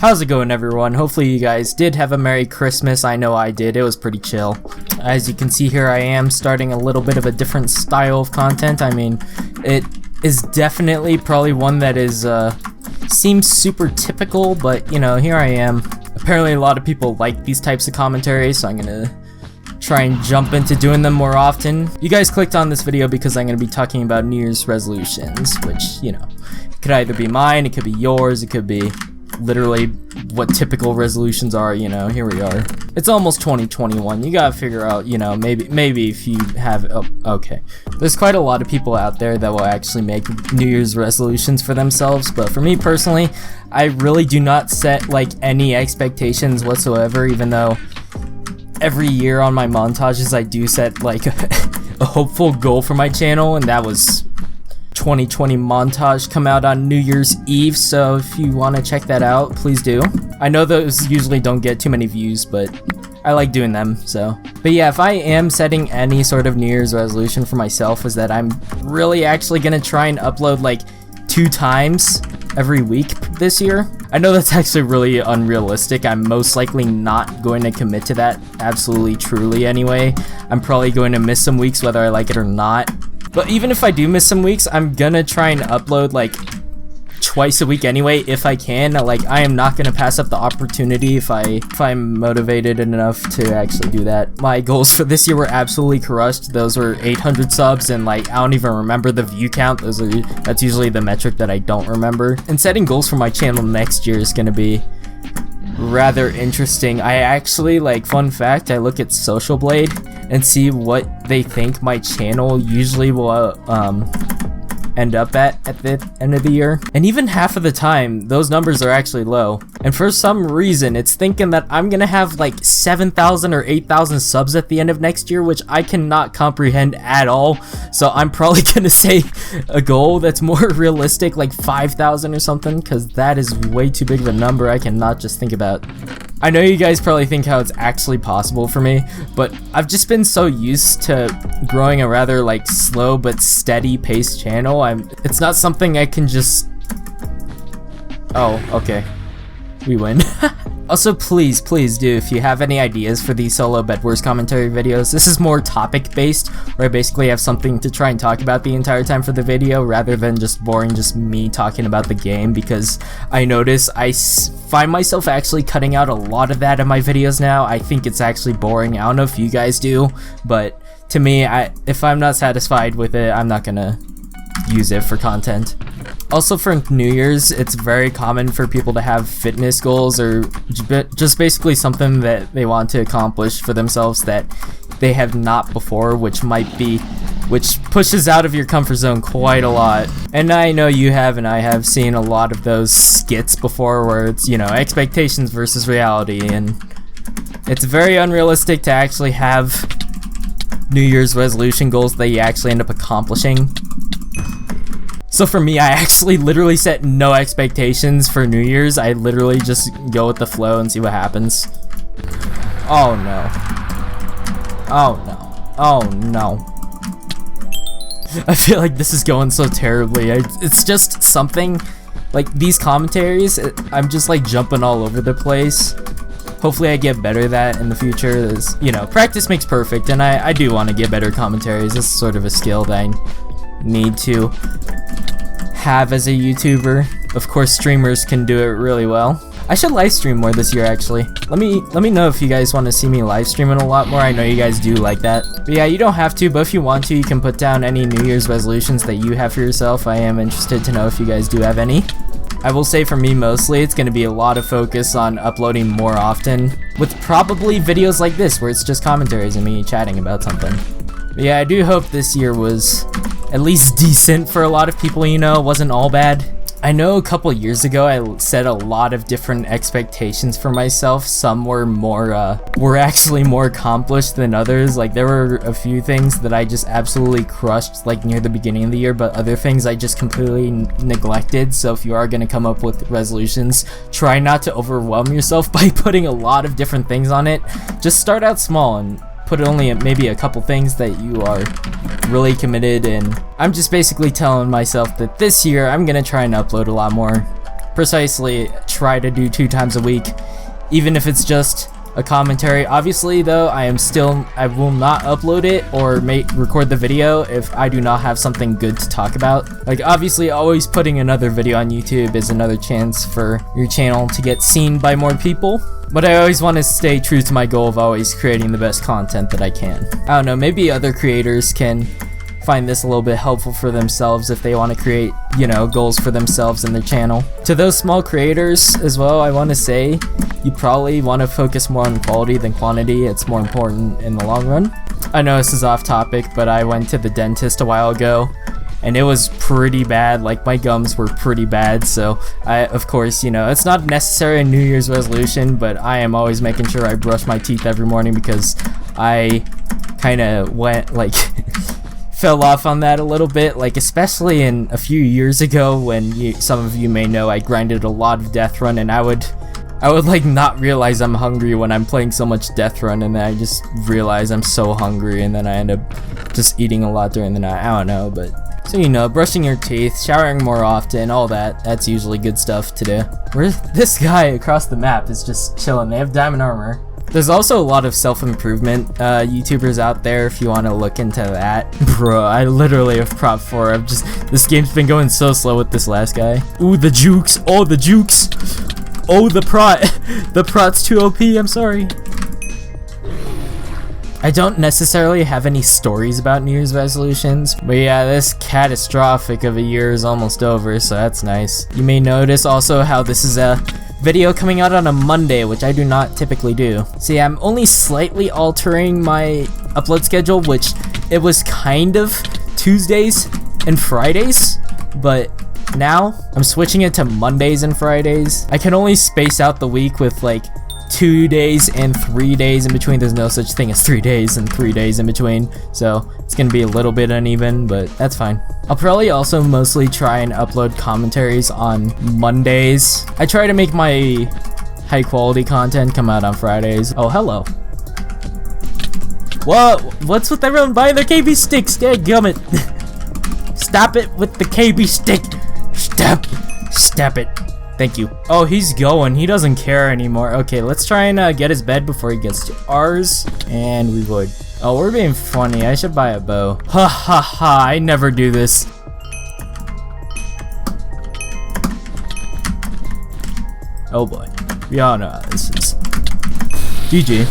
How's it going, everyone? Hopefully you guys did have a Merry Christmas. I know I did. It was pretty chill. As you can see here, I am starting a little bit of a different style of content. I mean, it is definitely probably one that is seems super typical, but you know, here I am. Apparently a lot of people like these types of commentaries, so I'm gonna try and jump into doing them more often. You guys clicked on this video because I'm gonna be talking about New Year's resolutions, which, you know, it could either be mine, it could be yours, it could be literally what typical resolutions are. You know, here we are. It's almost 2021. You gotta figure out, you know, maybe if you have, oh, okay. There's quite a lot of people out there that will actually make New Year's resolutions for themselves, but for me personally, I really do not set like any expectations whatsoever, even though every year on my montages I do set like a hopeful goal for my channel, and that was 2020 montage come out on New Year's Eve, so if you want to check that out, please do. I know those usually don't get too many views, but I like doing them, so. But yeah, if I am setting any sort of New Year's resolution for myself, is that I'm really actually gonna try and upload like 2 times every week this year. I know that's actually really unrealistic. I'm most likely not going to commit to that, absolutely truly anyway. I'm probably going to miss some weeks whether I like it or not. But even if I do miss some weeks, I'm gonna try and upload like twice a week anyway, if I can. Like, I am not gonna pass up the opportunity if I'm motivated enough to actually do that. My goals for this year were absolutely crushed. Those were 800 subs, and like, I don't even remember the view count. That's usually the metric that I don't remember. And setting goals for my channel next year is gonna be rather interesting. I actually, like, fun fact, I look at Social Blade and see what they think my channel usually will end up at the end of the year, and even half of the time those numbers are actually low, and for some reason it's thinking that I'm gonna have like 7,000 or 8,000 subs at the end of next year, which I cannot comprehend at all. So I'm probably gonna say a goal that's more realistic, like 5,000 or something, because that is way too big of a number. I cannot just think about. I know you guys probably think how it's actually possible for me, but I've just been so used to growing a rather like slow but steady paced channel. It's not something I can just. Oh, okay. We win. Also, please do, if you have any ideas for these solo BedWars commentary videos. This is more topic based, where I basically have something to try and talk about the entire time for the video, rather than just boring just me talking about the game, because I notice I find myself actually cutting out a lot of that in my videos now. I think it's actually boring. I don't know if you guys do, but to me, if I'm not satisfied with it, I'm not gonna use it for content. Also, for New Year's, it's very common for people to have fitness goals, or just basically something that they want to accomplish for themselves that they have not before, which pushes out of your comfort zone quite a lot. And I know you have, and I have seen a lot of those skits before where it's, you know, expectations versus reality, and it's very unrealistic to actually have New Year's resolution goals that you actually end up accomplishing. So for me, I actually literally set no expectations for New Year's. I literally just go with the flow and see what happens. Oh no. Oh no. Oh no. I feel like this is going so terribly. It's just something, like these commentaries, I'm just like jumping all over the place. Hopefully I get better at that in the future. There's, you know, practice makes perfect, and I do want to get better commentaries. This is sort of a skill that I need to have as a YouTuber. Of course, streamers can do it really well. I should live stream more this year, actually. Let me know if you guys want to see me live streaming a lot more. I know you guys do like that. But yeah, you don't have to, but if you want to, you can put down any New Year's resolutions that you have for yourself. I am interested to know if you guys do have any. I will say for me, mostly, it's going to be a lot of focus on uploading more often, with probably videos like this, where it's just commentaries and me chatting about something. But yeah, I do hope this year was at least decent for a lot of people, you know, it wasn't all bad. I know a couple years ago I set a lot of different expectations for myself. Some were actually more accomplished than others. Like, there were a few things that I just absolutely crushed like near the beginning of the year, but other things I just completely neglected. So if you are going to come up with resolutions, try not to overwhelm yourself by putting a lot of different things on it. Just start out small and put only maybe a couple things that you are really committed in. I'm just basically telling myself that this year I'm gonna try and upload a lot more. precisely try to do 2 times a week, even if it's just a commentary. Obviously though, I will not upload it or record the video if I do not have something good to talk about. Like obviously always putting another video on YouTube is another chance for your channel to get seen by more people. But I always want to stay true to my goal of always creating the best content that I can. I don't know, maybe other creators can find this a little bit helpful for themselves if they want to create, you know, goals for themselves and their channel. To those small creators as well, I want to say you probably want to focus more on quality than quantity. It's more important in the long run. I know this is off topic, but I went to the dentist a while ago and it was pretty bad. Like my gums were pretty bad, so of course, you know, it's not necessarily a New Year's resolution, but I am always making sure I brush my teeth every morning because I kind of went like fell off on that a little bit, like especially in a few years ago when some of you may know I grinded a lot of DeathRun, and I would like not realize I'm hungry when I'm playing so much DeathRun, and then I just realize I'm so hungry, and then I end up just eating a lot during the night. I don't know, but so you know, brushing your teeth, showering more often, all that's usually good stuff to do. This guy across the map is just chilling. They have diamond armor. There's also a lot of self-improvement YouTubers out there if you want to look into that. Bro, I literally have prop 4. This game's been going so slow with this last guy. Ooh, the jukes. Oh, the jukes. Oh, the prot. The prot's too OP, I'm sorry. I don't necessarily have any stories about New Year's resolutions, but yeah, this catastrophic of a year is almost over, so that's nice. You may notice also how this is a video coming out on a Monday, which I do not typically do. See, I'm only slightly altering my upload schedule, which it was kind of Tuesdays and Fridays, but now I'm switching it to Mondays and Fridays. I can only space out the week with like 2 days and 3 days in between. There's no such thing as 3 days and 3 days in between, so it's gonna be a little bit uneven, but that's fine. I'll probably also mostly try and upload commentaries on Mondays. I try to make my high quality content come out on Fridays. Oh, hello. What's with everyone buying their KB sticks? Dadgummit. Stop it with the KB stick. Stop it. Thank you. Oh, he's going. He doesn't care anymore. Okay, let's try and get his bed before he gets to ours. And we would. Oh, we're being funny. I should buy a bow. Ha ha ha. I never do this. Oh boy. We all know how this is. GG.